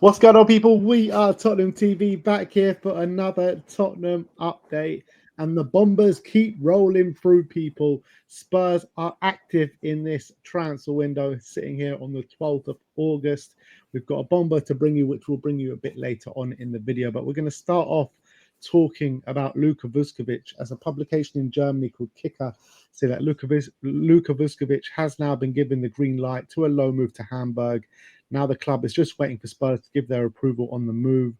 What's going on, people? We are Tottenham TV back here for another Tottenham update. And the Bombers keep rolling through, people. Spurs are active in this transfer window, sitting here on the 12th of August. We've got a bomber to bring you, which we'll bring you a bit later on in the video. But we're going to start off talking about Luka Vuskovic, as a publication in Germany called Kicker say that Luka Vuskovic has now been given the green light to a loan move to Hamburg. Now the club is just waiting for Spurs to give their approval on the move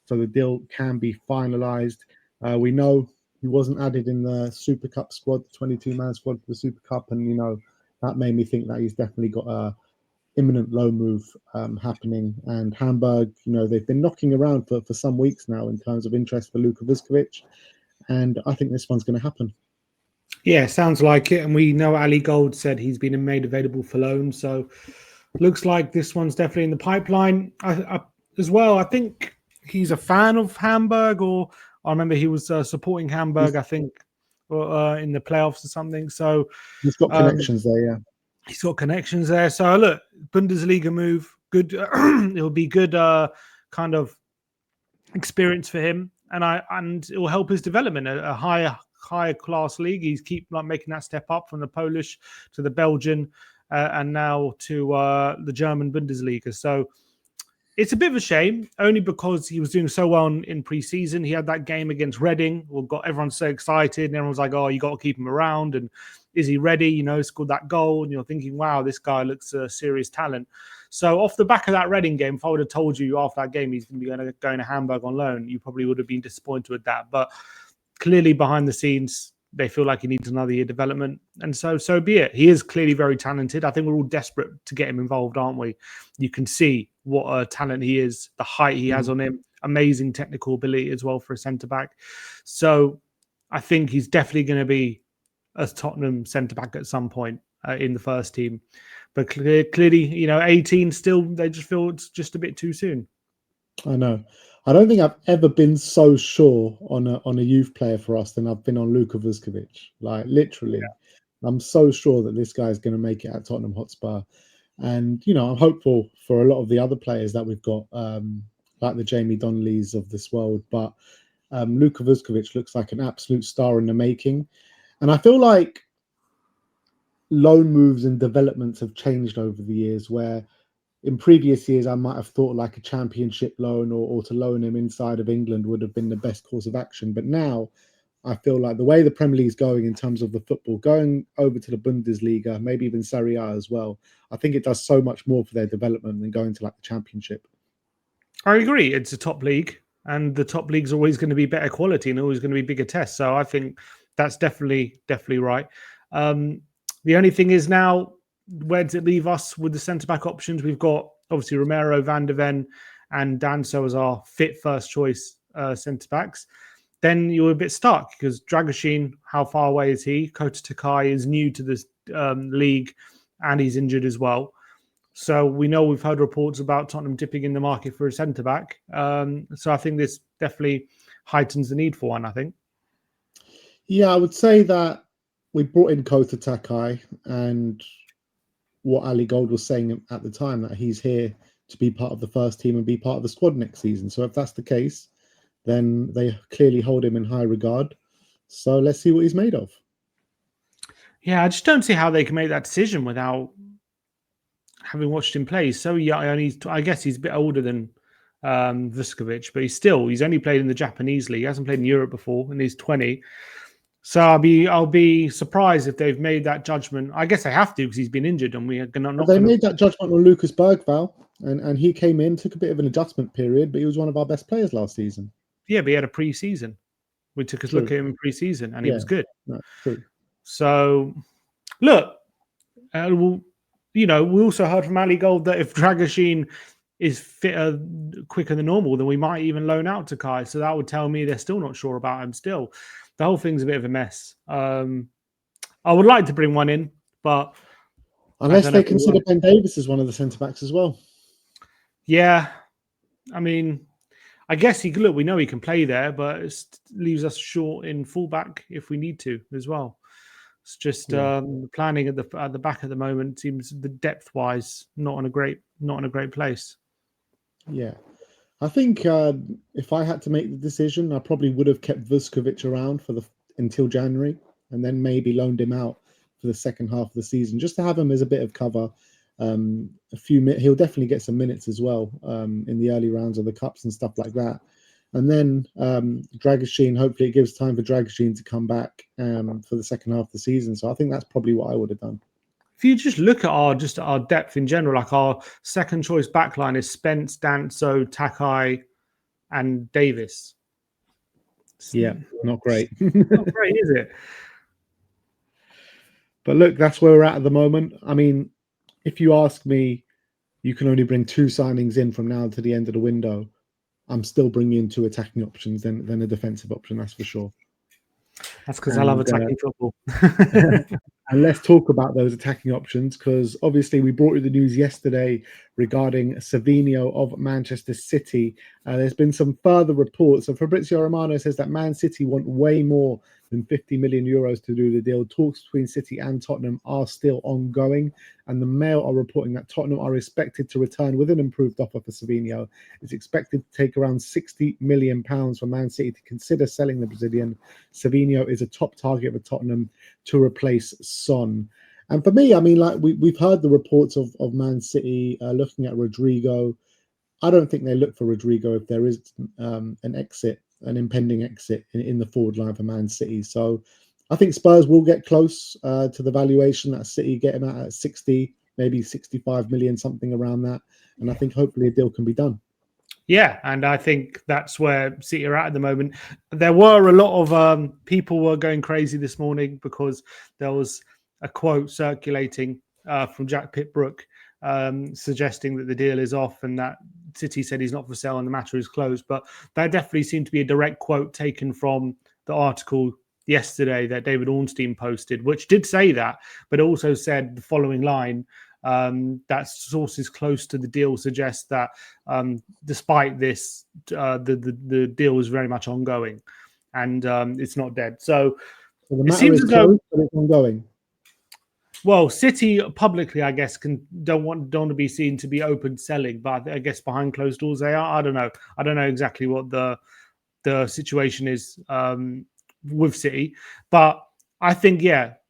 so the deal can be finalised. We know he wasn't added in the Super Cup squad, the 22-man squad for the Super Cup, and, that made me think that he's definitely got a imminent loan move happening. And Hamburg, they've been knocking around for some weeks now in terms of interest for Luka Vuskovic, and I think this one's going to happen. Yeah, sounds like it. And we know Ali Gold said he's been made available for loan. So looks like this one's definitely in the pipeline. As well, I think he's a fan of Hamburg, or I remember he was supporting Hamburg, I think, in the playoffs or something. So he's got connections there, yeah. He's got connections there. So look, Bundesliga move, good. It'll be good kind of experience for him. And it will help his development. A higher class league. He's making that step up from the Polish to the Belgian and now to the German Bundesliga. So it's a bit of a shame, only because he was doing so well in pre-season. He had that game against Reading, got everyone so excited, and everyone's like, "Oh, you got to keep him around." And is he ready? Scored that goal, and you're thinking, "Wow, this guy looks a serious talent." So off the back of that Reading game, if I would have told you after that game he's going to be going to Hamburg on loan, you probably would have been disappointed with that. But clearly behind the scenes, they feel like he needs another year development. And so be it. He is clearly very talented. I think we're all desperate to get him involved, aren't we? You can see what a talent he is, the height he has on him, amazing technical ability as well for a centre-back. So I think he's definitely going to be a Tottenham centre-back at some point in the first team. But clearly, 18 still, they just feel it's just a bit too soon. I know. I don't think I've ever been so sure on a youth player for us than I've been on Luka Vuskovic. Like, literally, yeah. I'm so sure that this guy is going to make it at Tottenham Hotspur. And, I'm hopeful for a lot of the other players that we've got, like the Jamie Donnellys of this world. But Luka Vuskovic looks like an absolute star in the making. And I feel like loan moves and developments have changed over the years, where in previous years, I might have thought like a championship loan or to loan him inside of England would have been the best course of action. But now I feel like the way the Premier League is going in terms of the football, going over to the Bundesliga, maybe even Serie A as well, I think it does so much more for their development than going to like the championship. I agree. It's a top league, and the top league's always going to be better quality and always going to be bigger tests. So I think that's definitely right. The only thing is now, where does it leave us with the centre-back options? We've got, obviously, Romero, Van de Ven, and Danso as our fit first-choice centre-backs. Then you're a bit stuck, because Dragoshin, how far away is he? Kota Takai is new to this league, and he's injured as well. So we've heard reports about Tottenham dipping in the market for a centre-back. So I think this definitely heightens the need for one, I think. Yeah, I would say that we brought in Kota Takai, and what Ali Gold was saying at the time, that he's here to be part of the first team and be part of the squad next season. So if that's the case, then they clearly hold him in high regard. So let's see what he's made of. Yeah, I just don't see how they can make that decision without having watched him play. He's so young, and I guess he's a bit older than Vuskovic, but he's only played in the Japanese league. He hasn't played in Europe before, and he's 20. So I'll be surprised if they've made that judgment. I guess they have to, because he's been injured, and we're not. They made that judgment on Lucas Bergvall, and he came in, took a bit of an adjustment period, but he was one of our best players last season. Yeah, but he had a pre-season. We took a look at him in pre-season, and he was good. No, true. So look, we also heard from Ali Gold that if Dragoshin is fitter quicker than normal, then we might even loan out to Kai. So that would tell me they're still not sure about him still. The whole thing's a bit of a mess. I would like to bring one in, but unless they consider Ben Davies as one of the centre-backs as well. Yeah. I mean, I guess we know he can play there, but it leaves us short in fullback if we need to as well. It's just planning at the back at the moment seems, the depth-wise, not in a great place. Yeah, I think if I had to make the decision, I probably would have kept Vuskovic around until January, and then maybe loaned him out for the second half of the season, just to have him as a bit of cover. He'll definitely get some minutes as well in the early rounds of the cups and stuff like that. And then Dragoshin, hopefully it gives time for Dragoshin to come back for the second half of the season. So I think that's probably what I would have done. If you just look at our depth in general, like our second choice backline is Spence, Danso, Takai, and Davis. Yeah, not great. Not great, is it? But look, that's where we're at the moment. I mean, if you ask me, you can only bring 2 signings in from now to the end of the window. I'm still bringing in 2 attacking options than a defensive option, that's for sure. That's because I love attacking football. And let's talk about those attacking options, because obviously we brought you the news yesterday regarding Savinho of Manchester City. There's been some further reports. So Fabrizio Romano says that Man City want way more than 50 million euros to do the deal. Talks between City and Tottenham are still ongoing, and the Mail are reporting that Tottenham are expected to return with an improved offer for Savinho. It's expected to take around £60 million for Man City to consider selling the Brazilian. Savinho is a top target for Tottenham to replace Son. And for me, I mean, like we've heard the reports of Man City looking at Rodrigo. I don't think they look for Rodrigo if there is an impending exit in the forward line for Man City. So I think Spurs will get close to the valuation that City get him at 60, maybe 65 million, something around that. And I think hopefully a deal can be done. Yeah, and I think that's where City are at the moment. There were a lot of people were going crazy this morning because there was a quote circulating from Jack Pitbrook suggesting that the deal is off and that City said he's not for sale and the matter is closed. But that definitely seemed to be a direct quote taken from the article yesterday that David Ornstein posted, which did say that, but also said the following line. That sources close to the deal suggest that despite this, the deal is very much ongoing, and it's not dead. So the matter is closed, but it's ongoing. Well, City publicly, I guess, don't want to be seen to be open selling, but I guess behind closed doors they are. I don't know. I don't know exactly what the situation is with City, but I think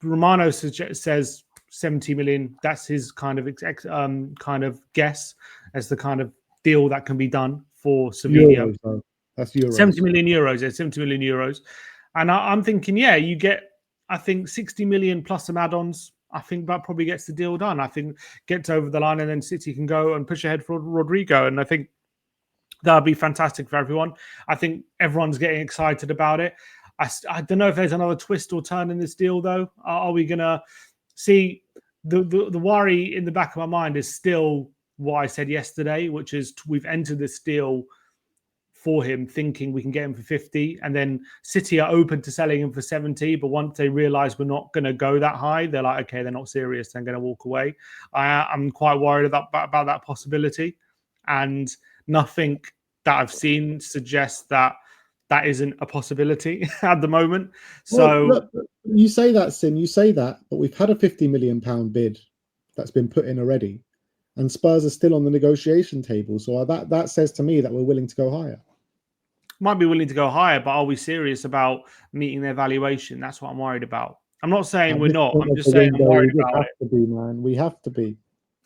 Romano says 70 million. That's his kind of guess as the kind of deal that can be done for Savinho. That's euros. 70 million euros. It's 70 million euros. And I'm thinking, you get, I think 60 million plus some add-ons. I think that probably gets the deal done. I think gets over the line and then City can go and push ahead for Rodrigo. And I think that would be fantastic for everyone. I think everyone's getting excited about it. I don't know if there's another twist or turn in this deal, though. Are we going to see the worry in the back of my mind is still what I said yesterday, which is we've entered this deal for him thinking we can get him for 50, and then City are open to selling him for 70, but once they realize we're not going to go that high, they're like, okay, they're not serious, they're going to walk away. I'm quite worried about that possibility, and nothing that I've seen suggests that isn't a possibility at the moment. So look, you say that, Sin, you say that, but we've had a £50 million bid that's been put in already, and Spurs are still on the negotiation table. So that says to me that we're willing to go higher. Might be willing to go higher, but are we serious about meeting their valuation? That's what I'm worried about. I'm not saying we're not. I'm just saying I'm worried about it. We have to be.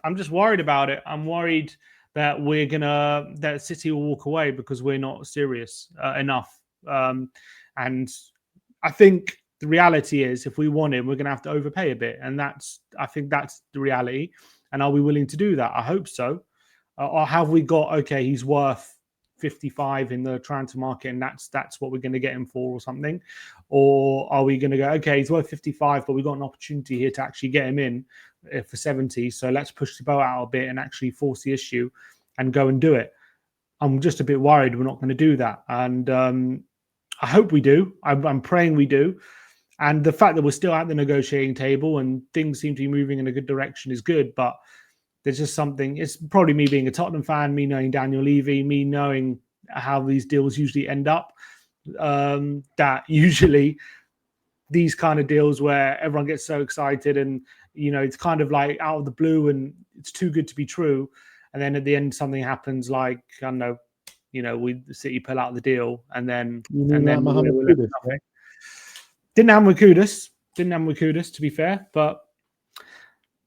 I'm just worried about it. I'm worried that that City will walk away because we're not serious enough. And I think the reality is, if we want him, we're going to have to overpay a bit, and I think that's the reality. And are we willing to do that? I hope so. Or have we got, okay, he's worth 55 in the transfer market and that's what we're going to get him for or something? Or are we going to go, okay, he's worth 55, but we've got an opportunity here to actually get him in for 70, so let's push the boat out a bit and actually force the issue and go and do it. I'm just a bit worried we're not going to do that, and I hope we do. I'm praying we do. And the fact that we're still at the negotiating table and things seem to be moving in a good direction is good, but there's just something. It's probably me being a Tottenham fan, me knowing Daniel Levy, me knowing how these deals usually end up. That usually these kind of deals where everyone gets so excited and, it's kind of like out of the blue and it's too good to be true. And then at the end, something happens like, I don't know, City pull out the deal, and then You mean like we're Mohamed left with Kudus, nothing. Didn't have with Kudus. To be fair, but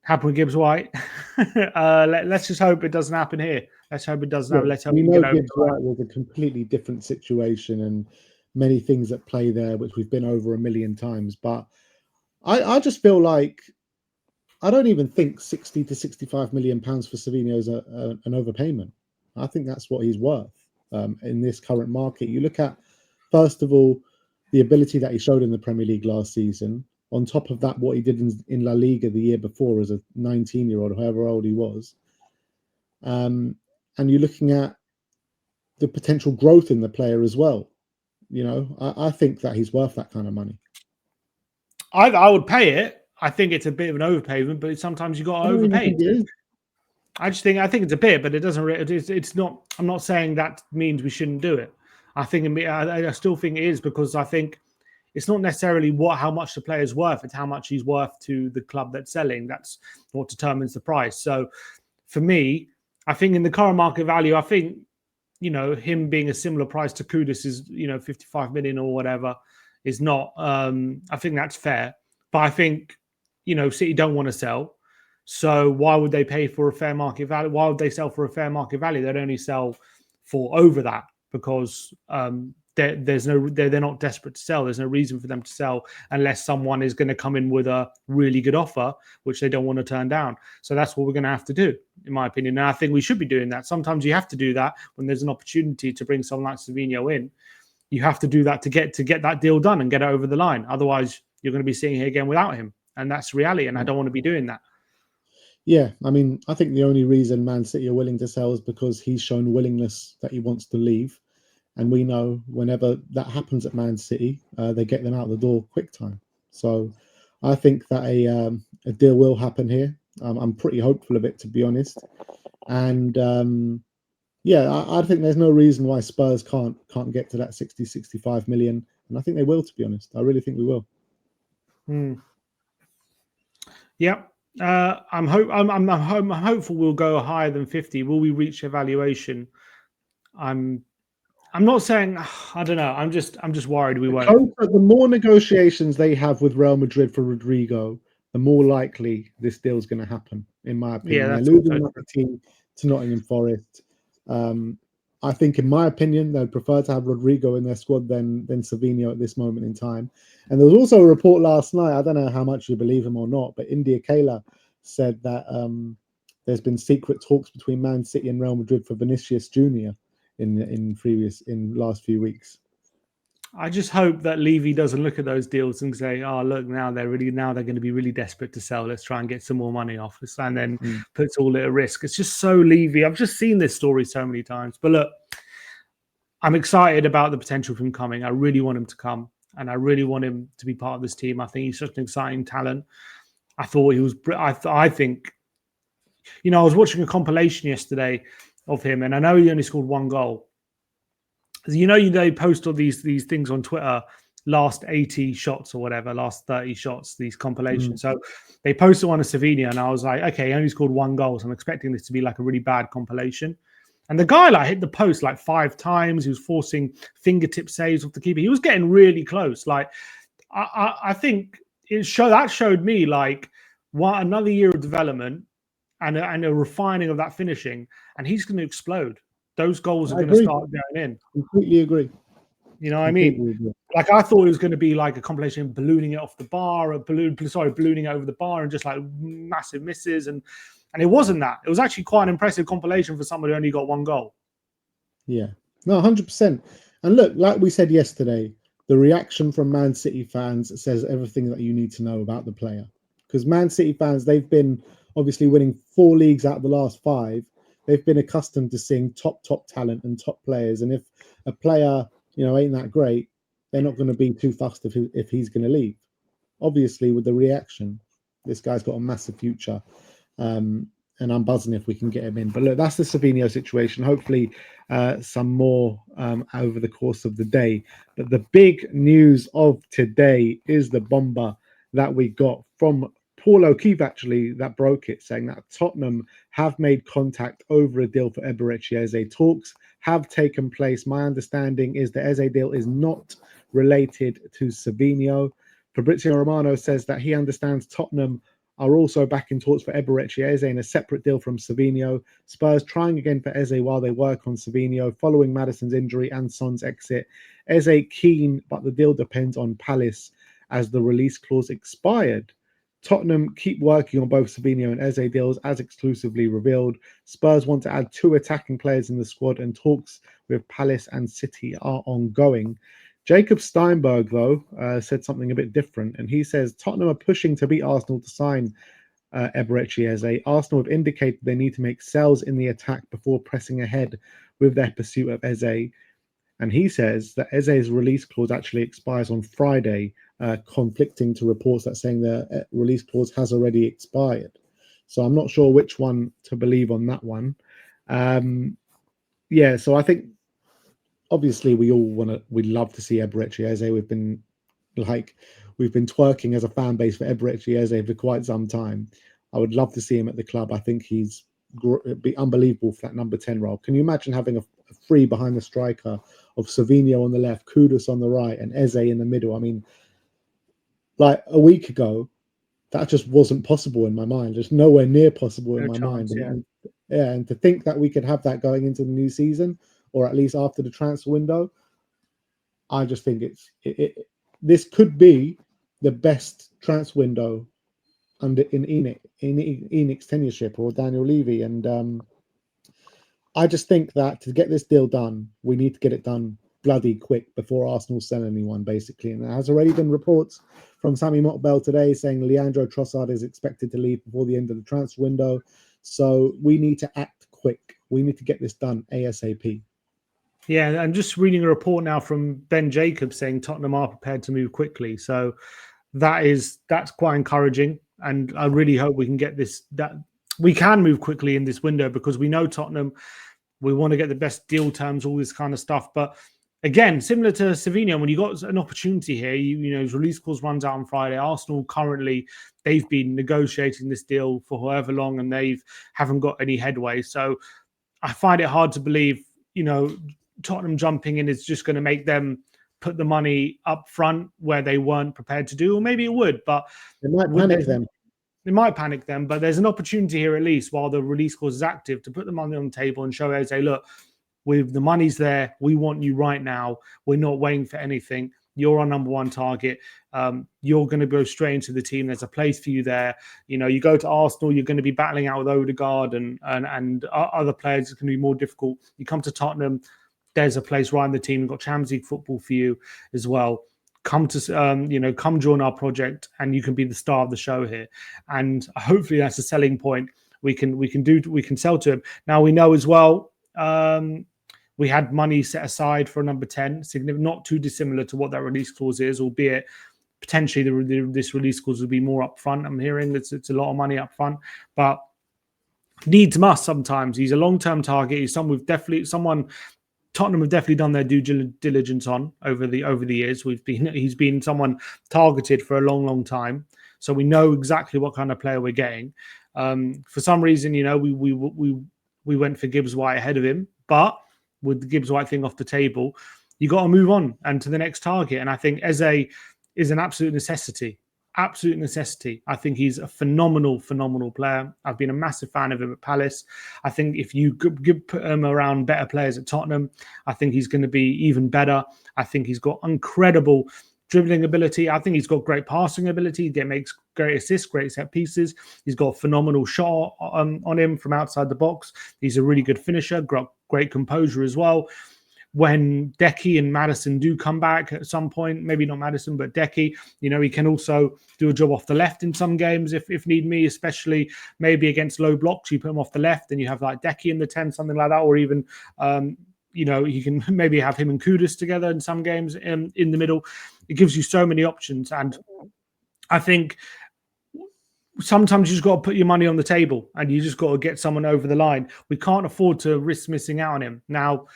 happened with Gibbs White. Let's just hope it doesn't happen here. Let's hope it doesn't happen. Let's hope we we know get over Gibbs White was a completely different situation and many things at play there, which we've been over a million times. But I just feel like I don't even think 60 to 65 million pounds for Savinho is an overpayment. I think that's what he's worth in this current market. You look at, first of all, the ability that he showed in the Premier League last season. On top of that, what he did in La Liga the year before as a 19-year-old, however old he was. And you're looking at the potential growth in the player as well. I think that he's worth that kind of money. I would pay it. I think it's a bit of an overpayment, but sometimes you got to overpay. I think it's a bit, but it doesn't. It's not. I'm not saying that means we shouldn't do it. I still think it is, because I think it's not necessarily how much the player's worth. It's how much he's worth to the club that's selling. That's what determines the price. So for me, I think in the current market value, I think, him being a similar price to Kudus is, 55 million or whatever is not, I think that's fair. But I think, City don't want to sell. So why would they pay for a fair market value? Why would they sell for a fair market value? They'd only sell for over that, because they're not desperate to sell. There's no reason for them to sell unless someone is going to come in with a really good offer, which they don't want to turn down. So that's what we're going to have to do, in my opinion. And I think we should be doing that. Sometimes you have to do that when there's an opportunity to bring someone like Savinho in. You have to do that to get that deal done and get it over the line. Otherwise, you're going to be sitting here again without him. And that's reality. And I don't want to be doing that. Yeah, I mean, I think the only reason Man City are willing to sell is because he's shown willingness that he wants to leave. And we know whenever that happens at Man City, they get them out the door quick time. So I think that a deal will happen here. I'm pretty hopeful of it, to be honest. And I think there's no reason why Spurs can't get to that 60, 65 million. And I think they will, to be honest. I really think we will. Yeah. I'm hopeful we'll go higher than 50. Will we reach evaluation? I'm not saying, I don't know. I'm just worried we won't. The more negotiations they have with Real Madrid for Rodrigo, the more likely this deal is going to happen, in my opinion. Yeah, They're losing team to Nottingham Forest. I think, in my opinion, they'd prefer to have Rodrigo in their squad than Savinho at this moment in time. And there was also a report last night, I don't know how much you believe him or not, but India Kayla said that there's been secret talks between Man City and Real Madrid for Vinicius Jr. in last few weeks. I just hope that Levy doesn't look at those deals and say, "Oh, look, now they're going to be really desperate to sell. Let's try and get some more money off us," and then puts all at risk. It's just so Levy. I've just seen this story so many times. But look, I'm excited about the potential of him coming. I really want him to come, and I really want him to be part of this team. I think he's such an exciting talent. I thought he was. I think, I was watching a compilation yesterday of him, and I know he only scored one goal. They post all these things on Twitter, last 80 shots or whatever, last 30 shots, these compilations. So they posted one of Savinho, and I was like, okay, he only scored one goal, so I'm expecting this to be like a really bad compilation. And the guy hit the post 5 times. He was forcing fingertip saves off the keeper. He was getting really close. I think that showed me another year of development and a refining of that finishing, and he's going to explode. Those goals are going to start going in. Completely agree. You know what I mean? Agree. I thought it was going to be a compilation ballooning it off the bar, ballooning it over the bar, and just massive misses, and it wasn't that. It was actually quite an impressive compilation for someone who only got one goal. Yeah, no, 100%. And look, like we said yesterday, the reaction from Man City fans says everything that you need to know about the player. Because Man City fans, they've been obviously winning 4 leagues out of the last 5. They've been accustomed to seeing top talent and top players. And if a player, ain't that great, they're not going to be too fussed if he's going to leave. Obviously, with the reaction, this guy's got a massive future. And I'm buzzing if we can get him in. But look, that's the Savinho situation. Hopefully, some more over the course of the day. But the big news of today is the bomber that we got from Paul O'Keefe actually that broke it, saying that Tottenham have made contact over a deal for Eberechi Eze. Talks have taken place. My understanding is the Eze deal is not related to Savinho. Fabrizio Romano says that he understands Tottenham are also back in talks for Eberechi Eze in a separate deal from Savinho. Spurs trying again for Eze while they work on Savinho following Maddison's injury and Son's exit. Eze keen, but the deal depends on Palace as the release clause expired. Tottenham keep working on both Savinho and Eze deals as exclusively revealed. Spurs want to add 2 attacking players in the squad, and talks with Palace and City are ongoing. Jacob Steinberg, though, said something a bit different, and he says Tottenham are pushing to beat Arsenal to sign Eberechi Eze. Arsenal have indicated they need to make sales in the attack before pressing ahead with their pursuit of Eze. And he says that Eze's release clause actually expires on Friday, conflicting to reports that saying the release clause has already expired. So I'm not sure which one to believe on that one. Yeah, so I think obviously we'd love to see Eberechi Eze. We've been twerking as a fan base for Eberechi Eze for quite some time. I would love to see him at the club. I think it'd be unbelievable for that number 10 role. Can you imagine having a free behind the striker of Savinho on the left, Kudus on the right, and Eze in the middle? I mean, like a week ago, that just wasn't possible in my mind. Just nowhere near possible in my mind. And to think that we could have that going into the new season, or at least after the transfer window, I just think this could be the best transfer window in Enix's tenureship or Daniel Levy. And I just think that to get this deal done, we need to get it done bloody quick before Arsenal sell anyone, basically. And there has already been reports from Sammy Mockbell today saying Leandro Trossard is expected to leave before the end of the transfer window. So we need to act quick. We need to get this done ASAP. Yeah, I'm just reading a report now from Ben Jacobs saying Tottenham are prepared to move quickly. So that's quite encouraging. And I really hope we can get that we can move quickly in this window, because we know Tottenham, we want to get the best deal terms, all this kind of stuff. But again, similar to Savinho, when you got an opportunity here, you know, his release clause runs out on Friday. Arsenal currently, they've been negotiating this deal for however long, and they haven't got any headway. So I find it hard to believe, you know, Tottenham jumping in is just going to make them put the money up front where they weren't prepared to do, or maybe it would, but it might panic them. It might panic them, but there's an opportunity here, at least while the release clause is active, to put the money on the table and show Eze, look, with the money's there, we want you right now. We're not waiting for anything. You're our number one target. You're going to go straight into the team. There's a place for you there. You know, you go to Arsenal, you're going to be battling out with Odegaard and other players. It's going to be more difficult. You come to Tottenham, there's a place right in the team. We've got Champions League football for you as well. Come to, come join our project, and you can be the star of the show here. And hopefully that's a selling point. We can sell to him. Now we know as well. We had money set aside for a number 10, not too dissimilar to what that release clause is, albeit potentially this release clause will be more upfront. I'm hearing it's a lot of money upfront, but needs must sometimes. He's a long-term target. He's someone Tottenham have definitely done their due diligence on over the years. He's been someone targeted for a long, long time, so we know exactly what kind of player we're getting. For some reason, you know, we went for Gibbs White ahead of him, but with the Gibbs White thing off the table, you got to move on and to the next target. And I think Eze is an absolute necessity. Absolute necessity. I think he's a phenomenal player. I've been a massive fan of him at Palace. I think if you put him around better players at Tottenham, I think he's going to be even better. I think he's got incredible dribbling ability. I think he's got great passing ability. He makes great assists, great set pieces. He's got a phenomenal shot on him from outside the box. He's a really good finisher, great composure as well. When Decky and Maddison do come back at some point, maybe not Maddison, but Decky, you know, he can also do a job off the left in some games if need be, especially maybe against low blocks. You put him off the left and you have like Decky in the 10, something like that, or even, you know, you can maybe have him and Kudus together in some games in the middle. It gives you so many options. And I think sometimes you just got to put your money on the table and you just got to get someone over the line. We can't afford to risk missing out on him. Now,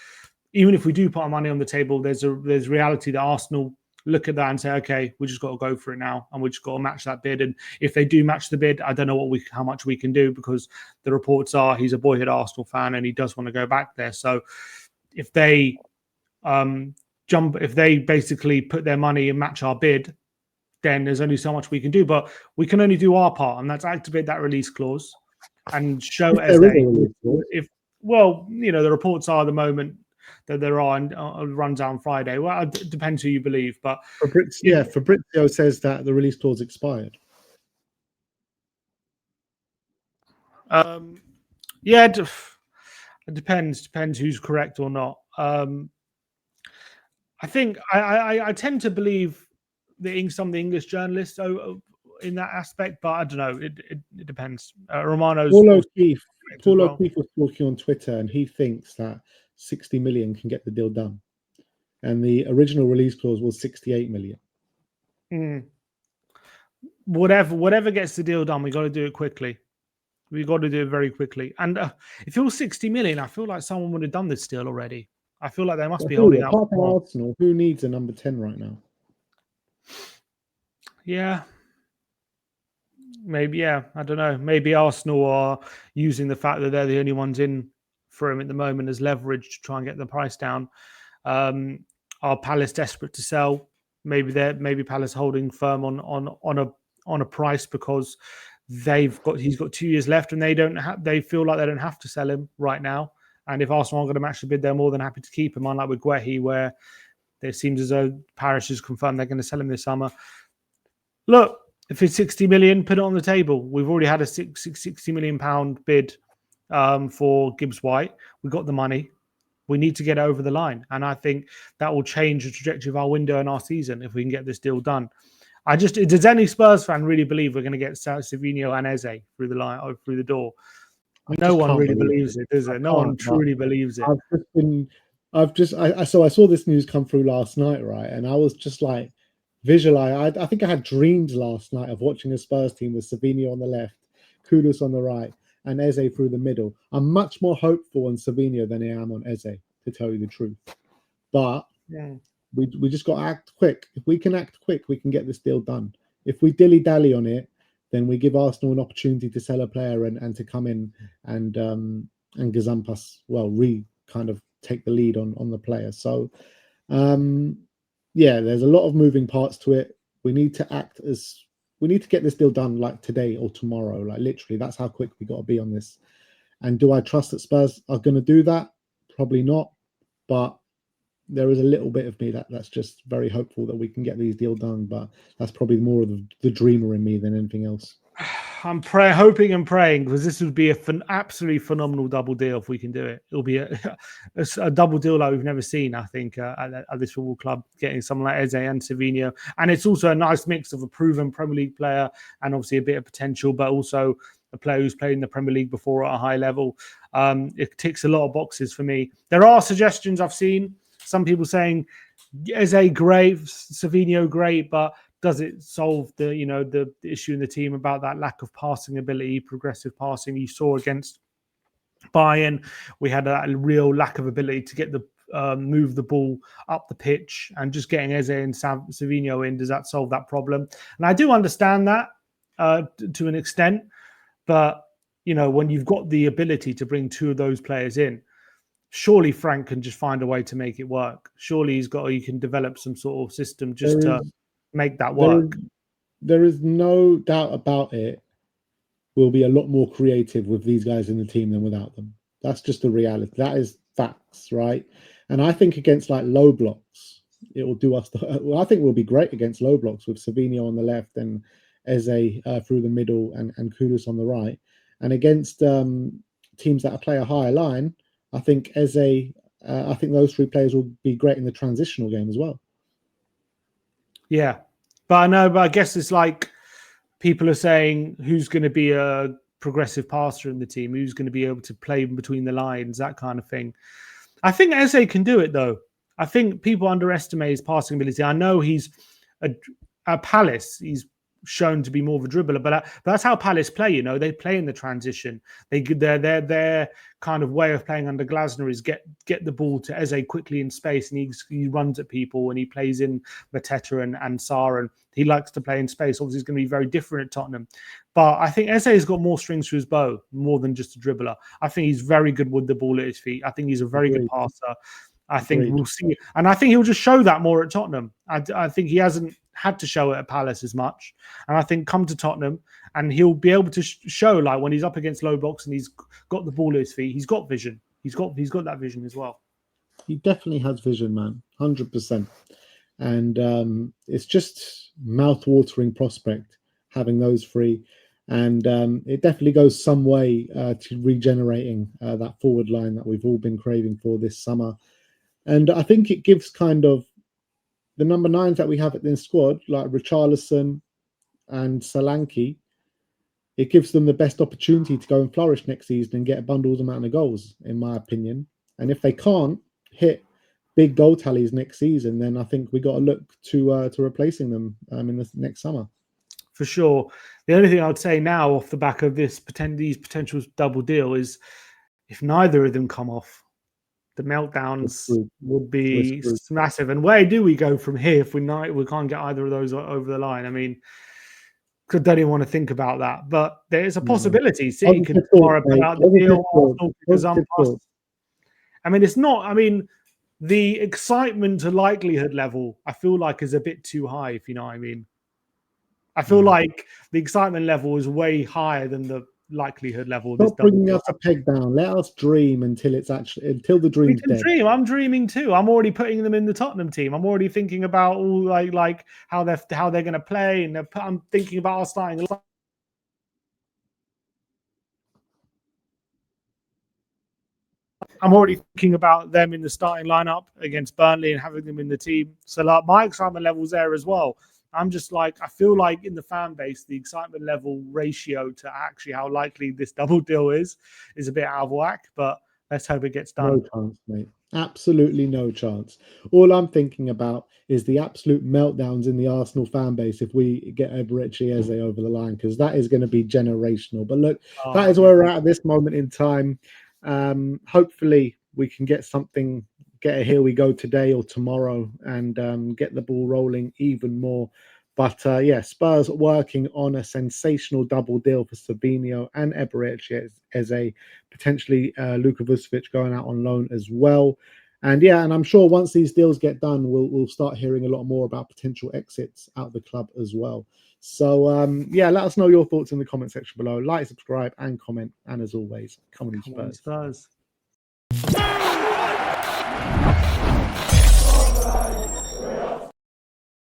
even if we do put our money on the table, there's reality that Arsenal look at that and say, okay, we just got to go for it now, and we just got to match that bid. And if they do match the bid, I don't know how much we can do, because the reports are he's a boyhood Arsenal fan and he does want to go back there. So if they if they basically put their money and match our bid, then there's only so much we can do. But we can only do our part, and that's activate that release clause and show Eze. If well, the reports are at the moment that there are, and runs out on Friday. Well, it depends who you believe, but Fabrizio says that the release clause expired. Yeah, it depends who's correct or not. I think I tend to believe some of the English journalists in that aspect, but I don't know. It depends. Romano's Paul O'Keefe was talking on Twitter, and he thinks that 60 million can get the deal done, and the original release clause was 68 million. Whatever gets the deal done, we got to do it quickly. We got to do it very quickly. And if it was 60 million, I feel like someone would have done this deal already. I feel like they must be holding out. Apart from Arsenal, who needs a number 10 right now? Yeah. Maybe, I don't know. Maybe Arsenal are using the fact that they're the only ones in for him at the moment as leverage to try and get the price down. Are Palace desperate to sell? Maybe Palace holding firm on a price because he's got 2 years left, and they feel like they don't have to sell him right now. And if Arsenal are going to match the bid, they're more than happy to keep him, unlike with Guehi, where it seems as though Paris has confirmed they're going to sell him this summer. Look, if it's 60 million, put it on the table. We've already had a 60 million pound bid for Gibbs White. We got the money. We need to get over the line. And I think that will change the trajectory of our window and our season if we can get this deal done. Does any Spurs fan really believe we're going to get Savinho and Eze through the line or through the door? No one really believes it, does it? No one truly believes it. I saw this news come through last night, right? And I was just like, visualize. I think I had dreams last night of watching a Spurs team with Savinho on the left, Kudus on the right, and Eze through the middle. I'm much more hopeful on Savinho than I am on Eze, to tell you the truth. But we just got to act quick. If we can act quick, we can get this deal done. If we dilly-dally on it, then we give Arsenal an opportunity to sell a player and to come in and Gazampas, kind of take the lead on the player. So, there's a lot of moving parts to it. We need to get this deal done like today or tomorrow. Like literally, that's how quick we got to be on this. And do I trust that Spurs are going to do that? Probably not. But there is a little bit of me that's just very hopeful that we can get these deals done. But that's probably more of the dreamer in me than anything else. I'm hoping and praying, because this would be absolutely phenomenal double deal if we can do it. It'll be a double deal like we've never seen, I think, at this football club, getting someone like Eze and Savinho. And it's also a nice mix of a proven Premier League player and obviously a bit of potential, but also a player who's played in the Premier League before at a high level. It ticks a lot of boxes for me. There are suggestions I've seen. Some people saying Eze great, Savinho great, but does it solve the issue in the team about that lack of passing ability, progressive passing? You saw against Bayern, we had a real lack of ability to get move the ball up the pitch, and just getting Eze and Savinho in, does that solve that problem? And I do understand that to an extent, but when you've got the ability to bring two of those players in, surely Frank can just find a way to make it work. Surely he can develop some sort of system to make that work. There is no doubt about it. We'll be a lot more creative with these guys in the team than without them. That's just the reality. That is facts, right? And I think against like low blocks, it will do us. I think we'll be great against low blocks with Savinho on the left and Eze through the middle and Kudus on the right. And against teams that play a higher line, I think Eze. I think those three players will be great in the transitional game as well. Yeah, but I guess it's like people are saying who's going to be a progressive passer in the team, who's going to be able to play between the lines, that kind of thing. I think Eze can do it, though. I think people underestimate his passing ability. I know he's at Palace. He's shown to be more of a dribbler, but that's how Palace play. You know, they play in the transition. Their kind of way of playing under Glasner is get the ball to Eze quickly in space, and he runs at people, and he plays in Mateta and Sarr, and he likes to play in space. Obviously, it's going to be very different at Tottenham, but I think Eze has got more strings to his bow, more than just a dribbler. I think he's very good with the ball at his feet. I think he's a very good passer. I think we'll see, and I think he'll just show that more at Tottenham. I think he hasn't had to show it at Palace as much, and I think come to Tottenham and he'll be able to show, like, when he's up against low blocks and he's got the ball at his feet, he's got vision. He's got that vision as well. He definitely has vision, man, 100%. And it's just mouth-watering prospect having those three, and it definitely goes some way to regenerating that forward line that we've all been craving for this summer. And I think it gives kind of the number 9s that we have in the squad, like Richarlison and Solanke, it gives them the best opportunity to go and flourish next season and get a bundled amount of goals, in my opinion. And if they can't hit big goal tallies next season, then I think we got to look to replacing them in the next summer. For sure. The only thing I would say now, off the back of these potential double deal, is if neither of them come off, the meltdowns would be massive. And where do we go from here if we can't get either of those over the line? I mean, I don't even want to think about that, but there is a possibility. City could tomorrow put out the deal. I mean, it's not. I mean, the excitement to likelihood level, I feel like, is a bit too high. If you know what I mean. I feel like the excitement level is way higher than the likelihood level. Stop bringing us a peg down. Let us dream until the dream's dead. Dream. I'm dreaming too. I'm already putting them in the Tottenham team. I'm already thinking about all like how they're going to play, and I'm thinking about our starting. I'm already thinking about them in the starting lineup against Burnley and having them in the team. So like, my excitement level's there as well. I'm just like, I feel like in the fan base, the excitement level ratio to actually how likely this double deal is a bit out of whack, but let's hope it gets done. No chance, mate. Absolutely no chance. All I'm thinking about is the absolute meltdowns in the Arsenal fan base if we get Eberechi Eze over the line, because that is going to be generational. But look, that is where we're at this moment in time. Hopefully we can get something, get a here we go today or tomorrow, and get the ball rolling even more. But yeah, Spurs working on a sensational double deal for Savinho and Eberechi Eze, potentially Luka Vuskovic going out on loan as well. And yeah, and I'm sure once these deals get done, we'll start hearing a lot more about potential exits out of the club as well. So yeah, let us know your thoughts in the comment section below. Like, subscribe, and comment. And as always, come on, Spurs.